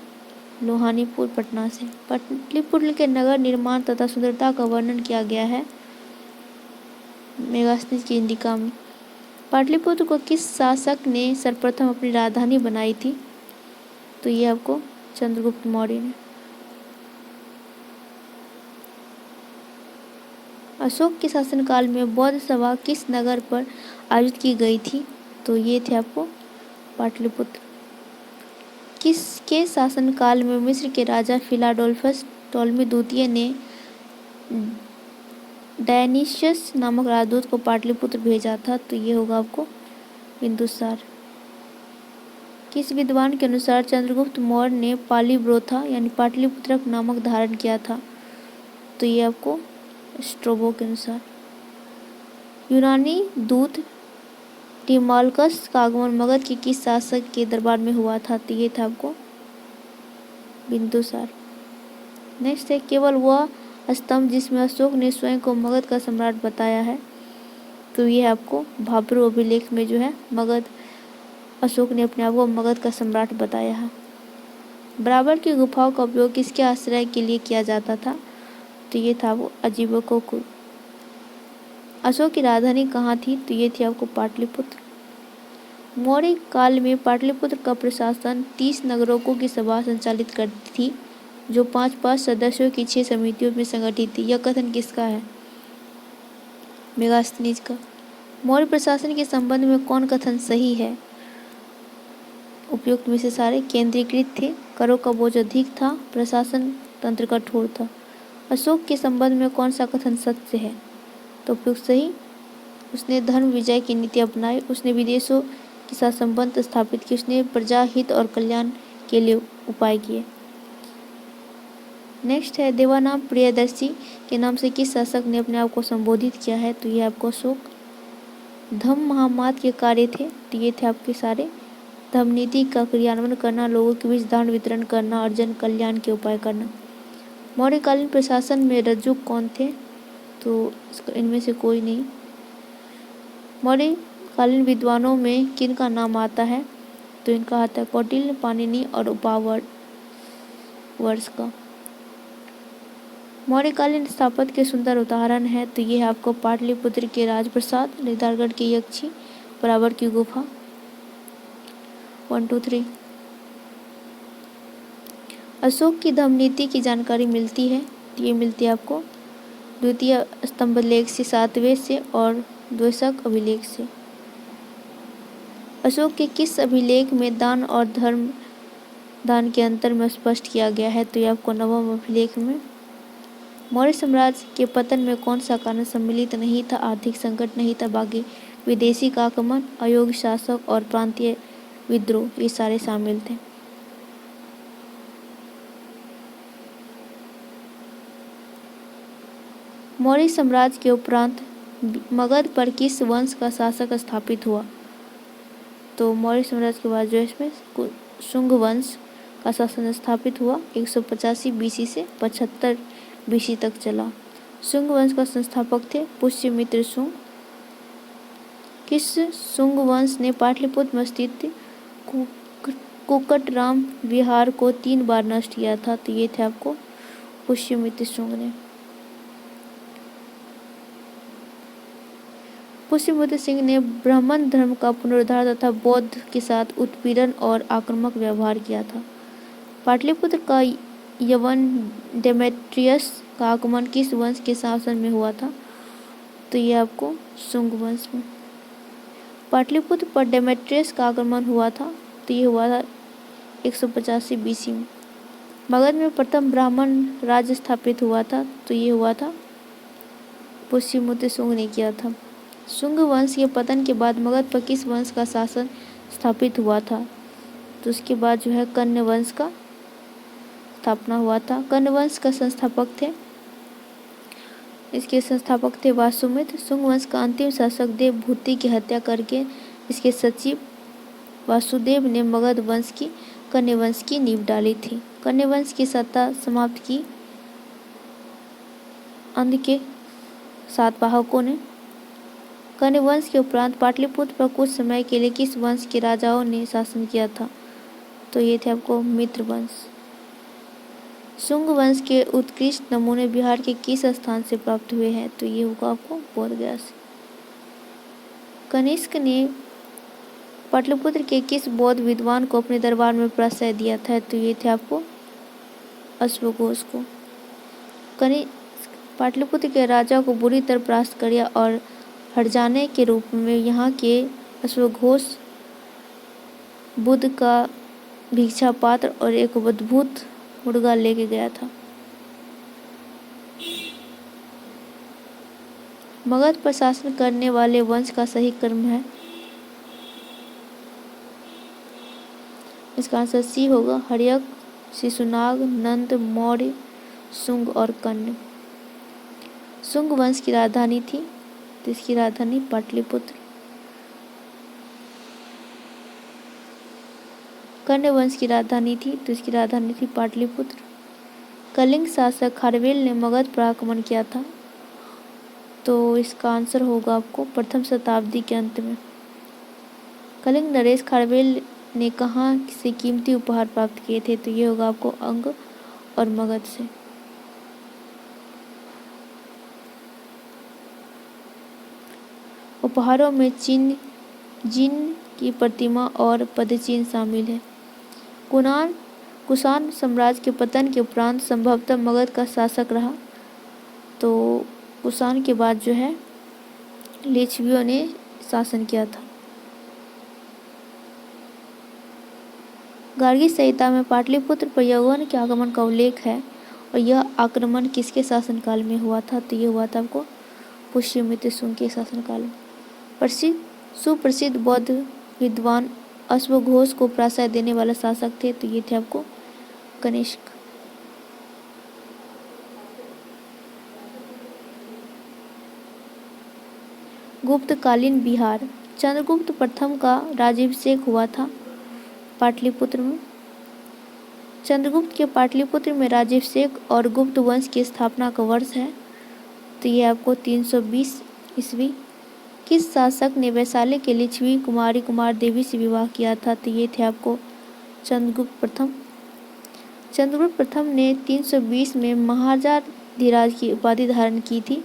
S1: लोहानीपुर पटना से। पाटलिपुत्र के नगर निर्माण तथा सुंदरता का वर्णन किया गया है मेगास्थनीज की इंडिका में। पाटलिपुत्र को किस शासक ने सर्वप्रथम अपनी राजधानी बनाई थी? तो ये आपको चंद्रगुप्त मौर्य ने। अशोक के शासनकाल में बौद्ध सभा किस नगर पर आयोजित की गई थी? तो ये थे आपको पाटलिपुत्र। किसके शासनकाल में मिस्र के राजा फिलाडेल्फस टॉलमी द्वितीय ने डायनिशियस नामक राजदूत को पाटलिपुत्र भेजा था? तो ये होगा आपको बिंदुसार। किस विद्वान के अनुसार चंद्रगुप्त मौर्य ने पालीब्रोथा यानी पाटलिपुत्रक नामक धारण किया था? तो ये आपको स्ट्रोबो के अनुसार। यूनानी दूत टिमालकस का आगमन मगध के किस शासक के दरबार में हुआ था? तो ये था आपको बिंदुसार। नेक्स्ट है, केवल वह स्तंभ जिसमें अशोक ने स्वयं को मगध का सम्राट बताया है? तो ये आपको भाब्रू अभिलेख में जो है मगध अशोक ने अपने आप को मगध का सम्राट बताया है। बराबर की गुफाओं का उपयोग किसके आश्रय के लिए किया जाता था? तो ये था वो अजीबकों को। अशोक की राजधानी कहाँ थी? तो ये थी आपको पाटलिपुत्र। मौर्य काल में पाटलिपुत्र का प्रशासन 30 नगरों की सभा संचालित करती थी जो 5-5 सदस्यों की 6 समितियों में संगठित थी। यह कथन किसका है? मेगास्थनीज का। मौर्य प्रशासन के संबंध में कौन कथन सही है? उपयुक्त में से सारे केंद्रीकृत थे, करों का बोझ अधिक था, प्रशासन तंत्र कठोर था। अशोक के संबंध में कौन सा कथन सत्य है? तो उपयुक्त सही। उसने धर्म विजय की नीति अपनाई, उसने विदेशों के साथ संबंध स्थापित किए, उसने प्रजा हित और कल्याण के लिए उपाय किए। नेक्स्ट है, देवानाम प्रियदर्शी के नाम से किस शासक ने अपने आप को संबोधित किया है? तो ये आपको अशोक। धम्म महामात के कार्य थे? तो ये थे आपके सारे धम्म नीति का क्रियान्वयन करना, लोगों के बीच दान वितरण करना और जन कल्याण के उपाय करना। मौर्यकालीन प्रशासन में रज्जुक कौन थे? तो इनमें से कोई नहीं। मौर्यकालीन विद्वानों में किनका नाम आता है? तो इनका आता है कौटिल्य, पाणिनि और उपावर्ष का। मौर्यकालीन स्थापत्य के सुंदर उदाहरण है? तो ये है आपको पाटलिपुत्र के राजप्रसाद, निधारगढ़ के यक्षी, बराबर की गुफा। 1, 2, 3। अशोक की धम्म नीति की जानकारी मिलती है? ये मिलती है आपको द्वितीय स्तंभलेख से, 7वें से और द्वेषक अभिलेख से। अशोक के किस अभिलेख में दान और धर्म दान के अंतर में स्पष्ट किया गया है? तो ये आपको 9वें अभिलेख में। मौर्य साम्राज्य के पतन में कौन सा कारण सम्मिलित नहीं था? आर्थिक संकट नहीं था, बाकी विदेशी का आक्रमण, अयोग्य शासक और प्रांतीय विद्रोह, ये सारे शामिल थे। मौर्य साम्राज्य के उपरांत मगध पर किस वंश का शासक स्थापित हुआ? तो मौर्य साम्राज्य के बाद जो इसमें शुंग वंश का शासन स्थापित हुआ। 185 BC से 75 BC तक चला। शुंग वंश का संस्थापक थे पुष्यमित्र शुंग। किस शुंग वंश ने पाटलिपुत्र में स्थित कुकटराम विहार को 3 बार नष्ट किया था? तो ये थे आपको पुष्यमित्र शुंग ने। पुष्यमित्र सिंह ने ब्राह्मण धर्म का पुनरुद्धार तथा बौद्ध के साथ उत्पीड़न और आक्रामक व्यवहार किया था। पाटलिपुत्र का यवन डेमेट्रियस का आगमन किस वंश के शासन में हुआ था? तो ये आपको शुंग वंश में। पाटलिपुत्र पर डेमेट्रियस का आक्रमण हुआ था? तो ये हुआ था 185 BC में। मगध में प्रथम ब्राह्मण राज्य स्थापित हुआ था? तो ये हुआ था पुष्यमित्र शुंग ने किया था। शुंग वंश के पतन के बाद मगध पर किस वंश का शासन स्थापित हुआ था? तो उसके बाद जो है कण्व वंश का स्थापना हुआ था। कण्व वंश का संस्थापक थे, इसके संस्थापक थे वासुमित्र। शुंग वंश का अंतिम शासक देवभूति की हत्या करके इसके सचिव वासुदेव ने मगध वंश की कण्व वंश की नींव डाली थी। कण्व वंश की सत्ता समाप्त की अंध के सातवाहकों ने। कण्व वंश के उपरांत पाटलिपुत्र पर कुछ समय के लिए किस वंश के राजाओं ने शासन किया था? तो ये थे आपको मित्र वंश। शुंग वंश के उत्कृष्ट नमूने बिहार के किस स्थान से प्राप्त हुए हैं? तो ये होगा आपको बोधगया से। कनिष्क ने पाटलिपुत्र के किस बौद्ध विद्वान को अपने दरबार में प्रश्रय दिया था? तो ये थे आपको अश्वघोष को। पाटलिपुत्र के राजा को बुरी तरह परास्त किया और हर्जाने के रूप में यहाँ के अश्वघोष बुद्ध का भिक्षा पात्र और एक अद्भुत मुर्गा लेके गया था। मगध पर शासन करने वाले वंश का सही क्रम है, इसका आंसर सी होगा। हर्यक, शिशुनाग, नंद, मौर्य, शुंग और कण्व। शुंग वंश की राजधानी थी, तो इसकी राजधानी पाटलिपुत्र। कण्व वंश की राजधानी थी, तो इसकी राजधानी थी पाटलिपुत्र। कलिंग शासक खारवेल ने मगध पर आक्रमण किया था, तो इसका आंसर होगा आपको प्रथम शताब्दी के अंत में। कलिंग नरेश खारवेल ने कहाँ से कीमती उपहार प्राप्त किए थे, तो ये होगा आपको अंग और मगध से। उपहारों में जिन की प्रतिमा और पदचिन्ह शामिल है। कुषाण साम्राज्य के पतन के उपरांत संभवतः मगध का शासक रहा, तो कुषाण के बाद जो है लिच्छवियों ने शासन किया था। गार्गी संहिता में पाटलिपुत्र पर यवनों के आक्रमण का उल्लेख है, और यह आक्रमण किसके शासनकाल में हुआ था, तो ये हुआ था आपको पुष्यमित्र शुंग के शासनकाल में। सुप्रसिद्ध बौद्ध विद्वान अश्वघोष को प्रश्रय देने वाला शासक थे, तो ये थे आपको कनिष्क। गुप्तकालीन बिहार। चंद्रगुप्त प्रथम का राज्याभिषेक हुआ था पाटलिपुत्र में। चंद्रगुप्त के पाटलिपुत्र में राज्याभिषेक और गुप्त वंश की स्थापना का वर्ष है, तो ये आपको 320 ईस्वी। किस शासक ने वैशाली के लिच्छवी कुमारी कुमार देवी से विवाह किया था, तो ये थे आपको चंद्रगुप्त प्रथम। चंद्रगुप्त प्रथम ने 320 में महाराजाधिराज की उपाधि धारण की थी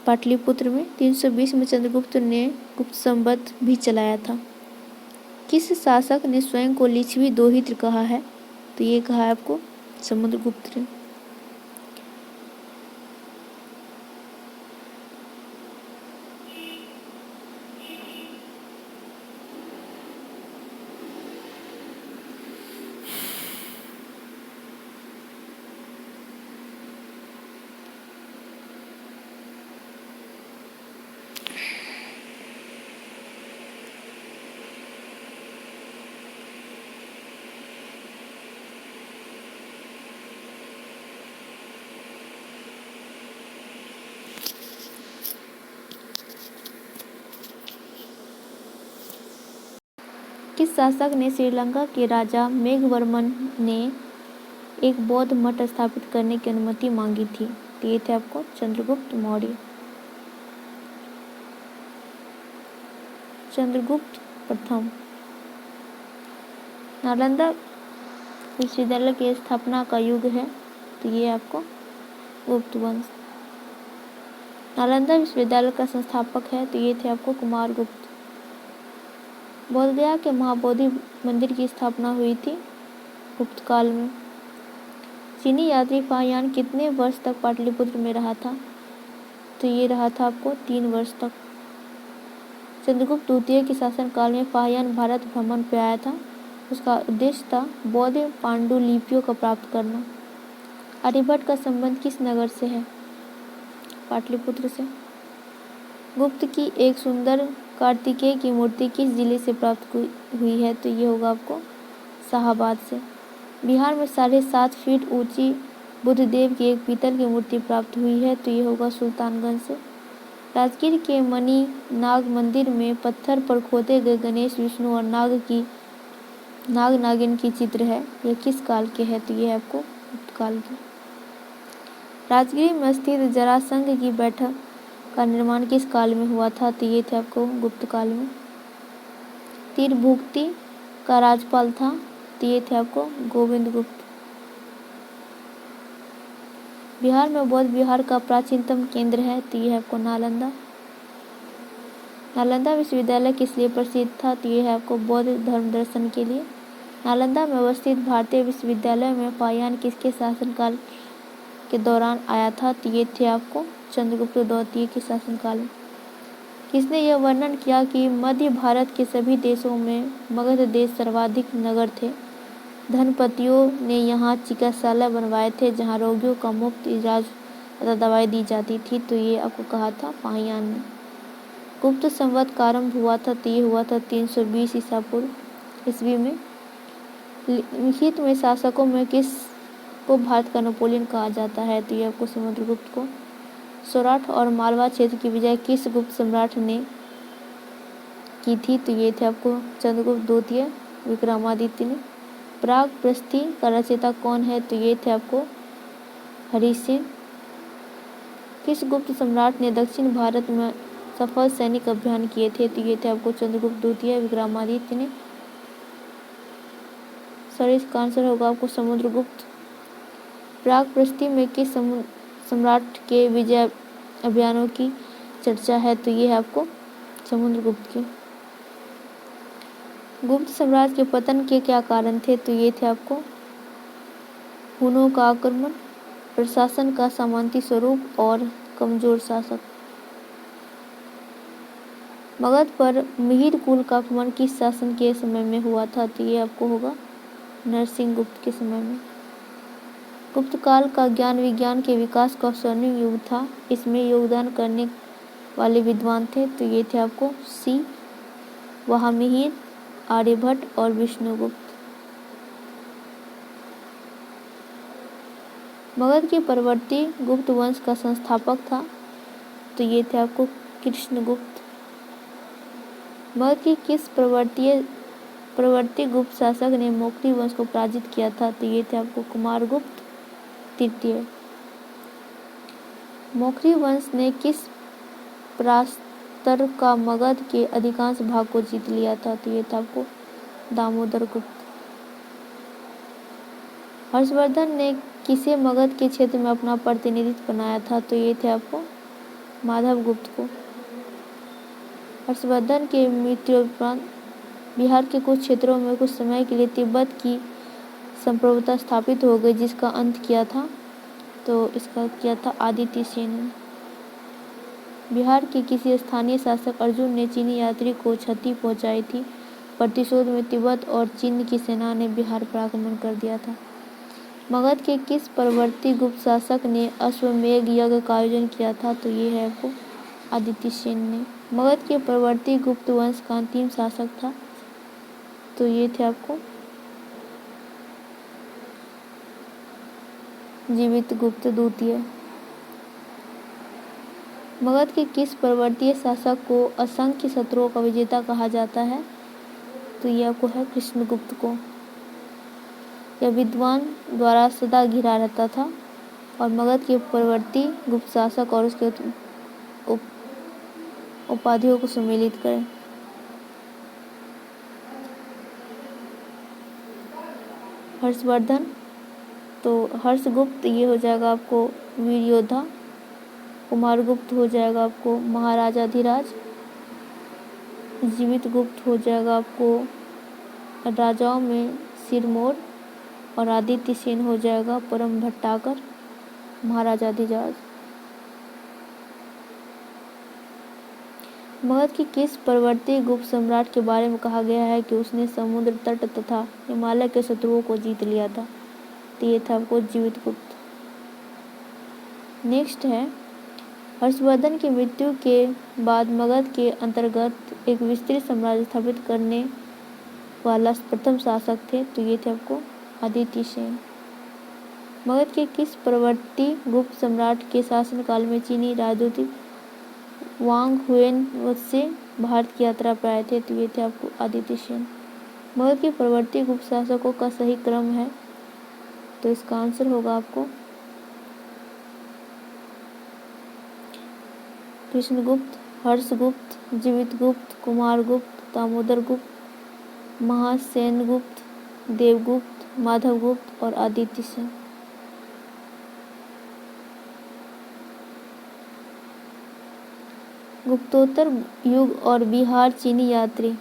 S1: पाटलिपुत्र में। 320 में चंद्रगुप्त ने गुप्त संवत भी चलाया था। किस शासक ने स्वयं को लिच्छवी दोहित्र कहा है, तो ये कहा है आपको समुद्रगुप्त ने। किस शासक ने श्रीलंका के राजा मेघवर्मन ने एक बौद्ध मठ स्थापित करने की अनुमति मांगी थी, तो ये थे आपको चंद्रगुप्त मौर्य। चंद्रगुप्त प्रथम। नालंदा विश्वविद्यालय की स्थापना का युग है, तो ये आपको गुप्त वंश। नालंदा विश्वविद्यालय का संस्थापक है, तो ये थे आपको कुमारगुप्त। बोधगया के महाबोधि मंदिर की स्थापना हुई थी गुप्त काल में। चीनी यात्री फाहियान कितने वर्ष तक पाटलिपुत्र में रहा था, तो ये रहा था आपको 3 वर्ष तक। चंद्रगुप्त द्वितीय के शासनकाल में फाहियान भारत भ्रमण पर आया था। उसका उद्देश्य था बौद्ध पांडुलिपियों को प्राप्त करना। आर्यभट्ट का संबंध किस नगर से है, पाटलिपुत्र से। गुप्त की एक सुंदर कार्तिकेय की मूर्ति किस जिले से प्राप्त हुई है, तो ये होगा आपको शाहाबाद से। बिहार में 7.5 फीट ऊंची बुद्धदेव की एक पीतल की मूर्ति प्राप्त हुई है, तो ये होगा सुल्तानगंज से। राजगीर के मणिनाग मंदिर में पत्थर पर खोदे गए गणेश, विष्णु और नाग नागिन की चित्र है, यह किस काल के है, तो ये है आपको गुप्त काल की। राजगीर में स्थित जरासंध की बैठक का निर्माण किस काल में हुआ था, तो ये थे आपको गुप्त काल में। तीरभुक्ति का राज्यपाल था, तो ये थे आपको गोविंद गुप्त। बिहार में बौद्ध विहार का प्राचीनतम केंद्र है, तो ये है आपको नालंदा। नालंदा विश्वविद्यालय किस लिए प्रसिद्ध था, तो ये है आपको बौद्ध धर्म दर्शन के लिए। नालंदा में अवस्थित भारतीय विश्वविद्यालय में फाहियान किसके शासनकाल के दौरान आया था, तो ये थे आपको चंद्रगुप्त द्वितीय के शासनकाल में। किसने यह वर्णन किया कि मध्य भारत के सभी देशों में मगध देश सर्वाधिक नगर थे। धनपतियों ने यहाँ चिकित्सालय बनवाए थे जहाँ रोगियों का मुफ्त इलाज तथा दवाई दी जाती थी, तो ये आपको कहा था पाहियान ने। गुप्त संवत का आरंभ हुआ था, तो ये हुआ था 320 ईसा पूर्व ईस्वी में। लिखित में शासकों में किस को भारत का नेपोलियन कहा जाता है, तो ये आपको समुद्रगुप्त को। सौराठ और मालवा क्षेत्र की विजय किस गुप्त सम्राट ने की थी, तो ये थे आपको चंद्रगुप्त द्वितीय विक्रमादित्य ने। प्राग प्रस्थि का रचयिता कौन है, तो ये थे आपको हरिसेन। किस गुप्त सम्राट ने दक्षिण भारत में सफल सैनिक अभियान किए थे, तो ये थे आपको चंद्रगुप्त द्वितीय विक्रमादित्य ने। सर इसका आंसर होगा आपको समुद्रगुप्त। प्राग प्रस्थि में किस सम्राट के विजय अभियानों की चर्चा है, तो ये है आपको समुद्रगुप्त के। गुप्त साम्राज्य के पतन के क्या कारण थे, तो ये थे आपको हुनों का आक्रमण, प्रशासन का सामंती स्वरूप और कमजोर शासक। मगध पर मिहिर कुल का आक्रमण किस शासन के समय में हुआ था, तो ये आपको होगा नरसिंह गुप्त के समय में। गुप्त काल का ज्ञान विज्ञान के विकास का स्वर्णिम युग था। इसमें योगदान करने वाले विद्वान थे, तो ये थे आपको सी वहामिहिर, आर्यभट्ट और विष्णुगुप्त। मगध के परवर्ती गुप्त वंश का संस्थापक था, तो ये थे आपको कृष्णगुप्त। मगध के किस प्रवर्ती गुप्त शासक ने मौखरी वंश को पराजित किया था, तो ये थे आपको कुमारगुप्त तृतीय। मौखरी वंश ने किस परास्तर का मगध के अधिकांश भाग को जीत लिया था, तो ये था आपको दामोदर गुप्त। हर्षवर्धन ने किसे मगध के क्षेत्र में अपना प्रतिनिधित्व बनाया था, तो ये थे आपको माधव गुप्त को। हर्षवर्धन के मृत्यु उपरांत बिहार के कुछ क्षेत्रों में कुछ समय के लिए तिब्बत की संप्रभुता स्थापित हो गई, जिसका अंत किया था, तो इसका किया था आदित्य सेन ने। बिहार के किसी स्थानीय शासक अर्जुन ने चीनी यात्री को क्षति पहुंचाई थी। प्रतिशोध में तिब्बत और चीन की सेना ने बिहार पर आक्रमण कर दिया था। मगध के किस परवर्ती गुप्त शासक ने अश्वमेध यज्ञ का आयोजन किया था, तो ये है आपको आदित्य सेन ने। मगध के परवर्ती गुप्त वंश का अंतिम शासक था, तो ये थे आपको जीवित गुप्त द्वितीय। मगध के किस परवर्तीय शासक को असंख्य शत्रुओं का विजेता कहा जाता है, तो ये आपको है कृष्णगुप्त को। यह विद्वान द्वारा सदा घिरा रहता था और मगध के परवर्ती गुप्त शासक और उसके उपाधियों को सम्मिलित करें। हर्षवर्धन, तो हर्षगुप्त ये हो जाएगा आपको वीर योद्धा। कुमारगुप्त हो जाएगा आपको महाराजाधिराज। जीवित गुप्त हो जाएगा आपको राजाओं में सिरमौर। और आदित्य सेन हो जाएगा परम भट्टाकर, महाराजाधिराज। मगध की किस परवर्ती गुप्त सम्राट के बारे में कहा गया है कि उसने समुद्र तट तथा हिमालय के शत्रुओं को जीत लिया था, तो ये था आपको जीवित गुप्त। नेक्स्ट है हर्षवर्धन की मृत्यु के बाद मगध के अंतर्गत एक विस्तृत साम्राज्य स्थापित करने वाला प्रथम शासक थे, तो ये थे आपको आदित्य सेन। मगध के किस परवर्ती गुप्त सम्राट के शासनकाल में चीनी राजदूत वांग हुएन से भारत की यात्रा पर आए थे, तो ये थे आपको आदित्य सेन। मगध के परवर्ती गुप्त शासकों का सही क्रम है, तो इसका आंसर होगा आपको कृष्णगुप्त, हर्षगुप्त, जीवितगुप्त, कुमारगुप्त, दामोदरगुप्त, महासेनगुप्त, देवगुप्त, माधवगुप्त और आदित्य सेन। गुप्तोत्तर युग और बिहार चीनी यात्री